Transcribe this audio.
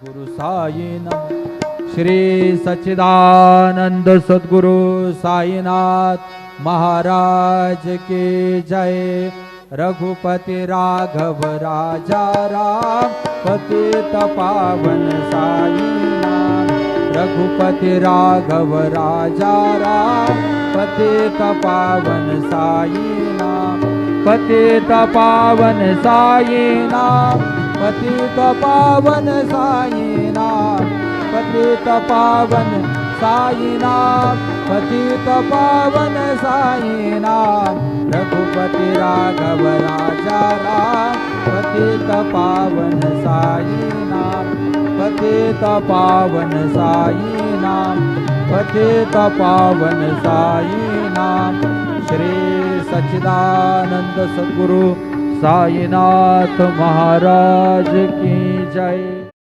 सद्गुरु साईनाथ श्री सच्चिदानंद सद्गुरु साईनाथ महाराज की जय। रघुपति राघव राजा राम पतित पावन साईनाथ। रघुपति राघव राजा राम पतित पावन साईनाथ। पतित पावन साईनाथ। पतित पावन साईनाथ। पतित पावन साईनाथ। पतित पावन साईनाथ। रघुपति राघव राजा राम पतित पावन साईनाथ। पतित पावन साईनाथ। पतित पावन साईनाथ। श्री सच्चिदानंद सद्गुरु साईनाथ महाराज की जय।